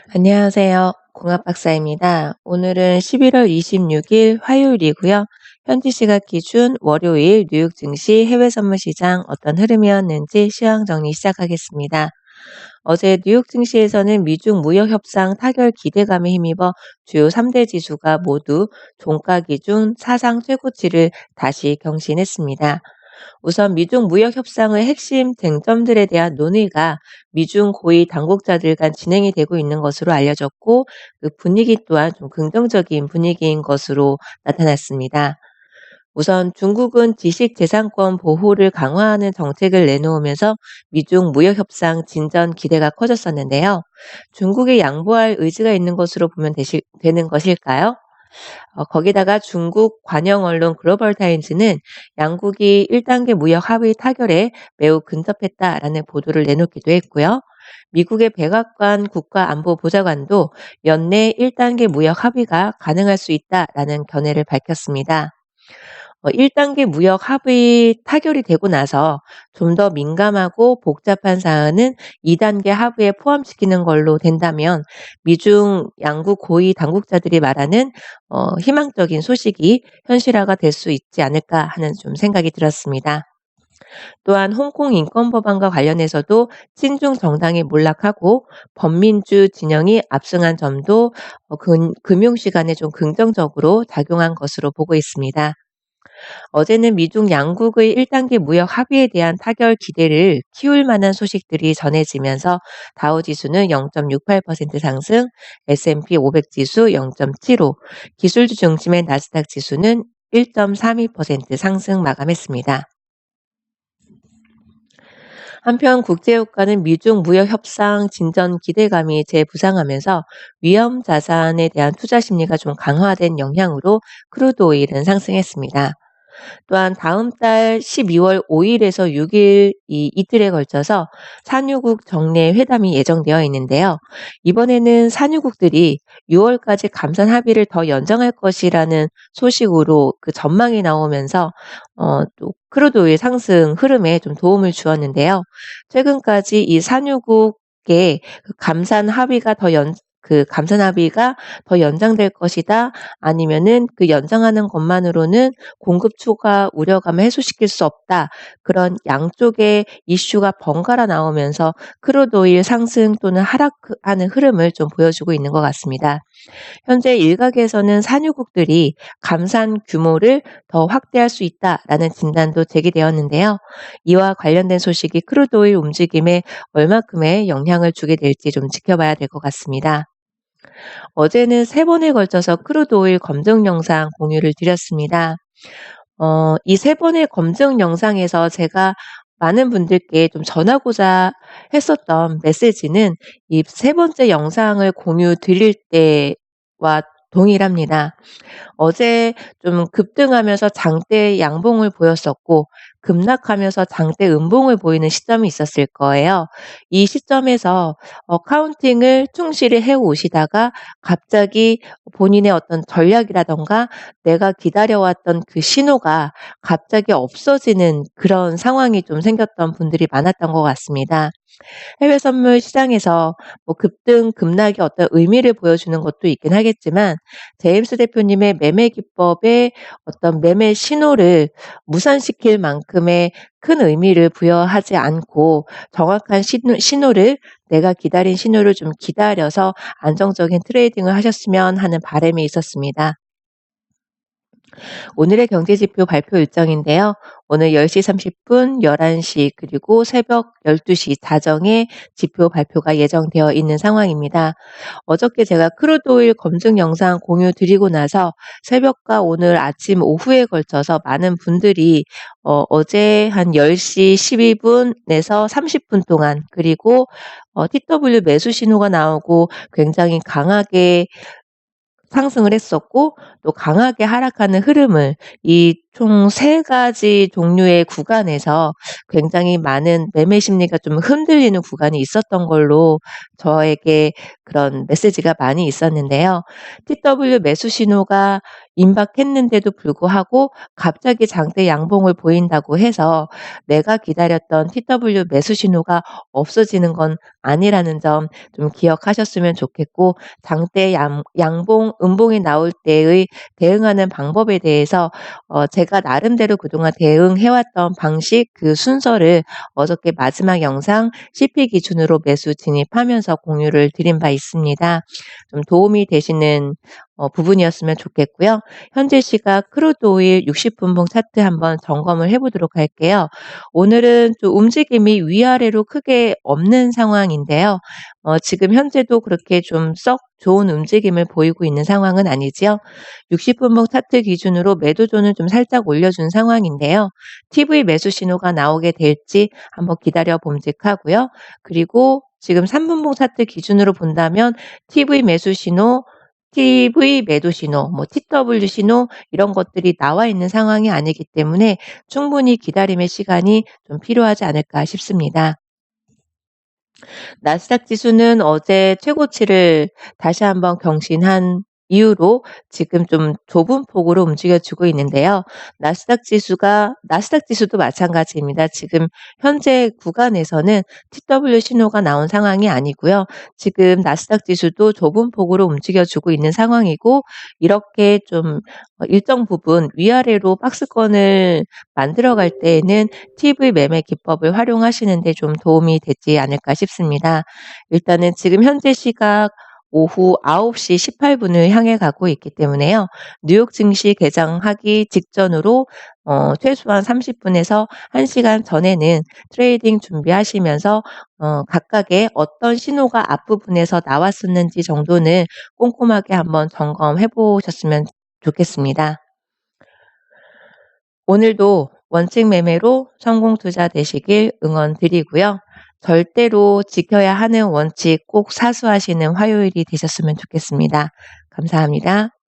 안녕하세요. 공학 박사입니다. 오늘은 11월 26일 화요일이고요. 현지 시각 기준 월요일 뉴욕 증시 해외 선물 시장 어떤 흐름이었는지 시황 정리 시작하겠습니다. 어제 뉴욕 증시에서는 미중 무역 협상 타결 기대감에 힘입어 주요 3대 지수가 모두 종가 기준 사상 최고치를 다시 경신했습니다. 우선 미중 무역 협상의 핵심 쟁점들에 대한 논의가 미중 고위 당국자들 간 진행이 되고 있는 것으로 알려졌고, 그 분위기 또한 좀 긍정적인 분위기인 것으로 나타났습니다. 우선 중국은 지식재산권 보호를 강화하는 정책을 내놓으면서 미중 무역 협상 진전 기대가 커졌었는데요. 중국에 양보할 의지가 있는 것으로 보면 되는 것일까요? 거기다가 중국 관영 언론 글로벌 타임즈는 양국이 1단계 무역 합의 타결에 매우 근접했다라는 보도를 내놓기도 했고요. 미국의 백악관 국가안보보좌관도 연내 1단계 무역 합의가 가능할 수 있다라는 견해를 밝혔습니다. 1단계 무역 합의 타결이 되고 나서 좀 더 민감하고 복잡한 사안은 2단계 합의에 포함시키는 걸로 된다면 미중 양국 고위 당국자들이 말하는 희망적인 소식이 현실화가 될 수 있지 않을까 하는 좀 생각이 들었습니다. 또한 홍콩 인권법안과 관련해서도 친중 정당이 몰락하고 범민주 진영이 압승한 점도 금융시간에 좀 긍정적으로 작용한 것으로 보고 있습니다. 어제는 미중 양국의 1단계 무역 합의에 대한 타결 기대를 키울 만한 소식들이 전해지면서 다우지수는 0.68% 상승, S&P 500 지수 0.75, 기술주 중심의 나스닥 지수는 1.32% 상승 마감했습니다. 한편 국제유가는 미중 무역 협상 진전 기대감이 재부상하면서 위험 자산에 대한 투자 심리가 좀 강화된 영향으로 크루드 오일은 상승했습니다. 또한 다음 달 12월 5일에서 6일 이틀에 걸쳐서 산유국 정례 회담이 예정되어 있는데요. 이번에는 산유국들이 6월까지 감산 합의를 더 연장할 것이라는 소식으로 그 전망이 나오면서 또 크루드 오일 상승 흐름에 좀 도움을 주었는데요. 최근까지 이 산유국의 그 감산 합의가 더 연장될 것이다. 아니면은 그 연장하는 것만으로는 공급 초과 우려감을 해소시킬 수 없다. 그런 양쪽의 이슈가 번갈아 나오면서 크루드 오일 상승 또는 하락하는 흐름을 좀 보여주고 있는 것 같습니다. 현재 일각에서는 산유국들이 감산 규모를 더 확대할 수 있다라는 진단도 제기되었는데요. 이와 관련된 소식이 크루드 오일 움직임에 얼마큼의 영향을 주게 될지 좀 지켜봐야 될 것 같습니다. 어제는 3번에 걸쳐서 크루드 오일 검증 영상 공유를 드렸습니다. 이 3번의 검증 영상에서 제가 많은 분들께 좀 전하고자 했었던 메시지는 이 3번째 영상을 공유 드릴 때와 동일합니다. 어제 좀 급등하면서 장대 양봉을 보였었고 급락하면서 장대 음봉을 보이는 시점이 있었을 거예요. 이 시점에서 카운팅을 충실히 해 오시다가 갑자기 본인의 어떤 전략이라든가 내가 기다려왔던 그 신호가 갑자기 없어지는 그런 상황이 좀 생겼던 분들이 많았던 것 같습니다. 해외 선물 시장에서 뭐 급등, 급락이 어떤 의미를 보여주는 것도 있긴 하겠지만 제임스 대표님의 매매 기법에 어떤 매매 신호를 무산시킬 만큼의 큰 의미를 부여하지 않고 정확한 신호를 내가 기다린 신호를 좀 기다려서 안정적인 트레이딩을 하셨으면 하는 바람이 있었습니다. 오늘의 경제지표 발표 일정인데요. 오늘 10시 30분, 11시 그리고 새벽 12시 자정에 지표 발표가 예정되어 있는 상황입니다. 어저께 제가 크루드 오일 검증 영상 공유 드리고 나서 새벽과 오늘 아침 오후에 걸쳐서 많은 분들이 어제 한 10시 12분에서 30분 동안 그리고 TW 매수 신호가 나오고 굉장히 강하게 상승을 했었고 또 강하게 하락하는 흐름을 이 총 3 가지 종류의 구간에서 굉장히 많은 매매 심리가 좀 흔들리는 구간이 있었던 걸로 저에게 그런 메시지가 많이 있었는데요. TW 매수 신호가 임박했는데도 불구하고 갑자기 장대 양봉을 보인다고 해서 내가 기다렸던 TW 매수 신호가 없어지는 건 아니라는 점 좀 기억하셨으면 좋겠고, 장대 양봉, 음봉이 나올 때의 대응하는 방법에 대해서 제가 나름대로 그동안 대응해 왔던 방식, 그 순서를 어저께 마지막 영상 CP 기준으로 매수 진입하면서 공유를 드린 바 있습니다. 좀 도움이 되시는 부분이었으면 좋겠고요. 현재 시각 크루드 오일 60분봉 차트 한번 점검을 해 보도록 할게요. 오늘은 좀 움직임이 위아래로 크게 없는 상황인데요. 지금 현재도 그렇게 좀 썩 좋은 움직임을 보이고 있는 상황은 아니지요. 60분봉 차트 기준으로 매도존을 좀 살짝 올려준 상황인데요. TV 매수 신호가 나오게 될지 한번 기다려 봄직하고요. 그리고 지금 3분봉 차트 기준으로 본다면 TV 매수 신호, TV 매도 신호, 뭐 TW 신호 이런 것들이 나와 있는 상황이 아니기 때문에 충분히 기다림의 시간이 좀 필요하지 않을까 싶습니다. 나스닥 지수는 어제 최고치를 다시 한번 경신한 이후로 지금 좀 좁은 폭으로 움직여지고 있는데요. 나스닥 지수도 마찬가지입니다. 지금 현재 구간에서는 TW 신호가 나온 상황이 아니고요. 지금 나스닥 지수도 좁은 폭으로 움직여주고 있는 상황이고, 이렇게 좀 일정 부분 위아래로 박스권을 만들어 갈 때에는 TV 매매 기법을 활용하시는 데 좀 도움이 되지 않을까 싶습니다. 일단은 지금 현재 시각 오후 9시 18분을 향해 가고 있기 때문에요. 뉴욕 증시 개장하기 직전으로 최소한 30분에서 1시간 전에는 트레이딩 준비하시면서 각각의 어떤 신호가 앞부분에서 나왔었는지 정도는 꼼꼼하게 한번 점검해 보셨으면 좋겠습니다. 오늘도 원칙 매매로 성공 투자 되시길 응원드리고요. 절대로 지켜야 하는 원칙 꼭 사수하시는 화요일이 되셨으면 좋겠습니다. 감사합니다.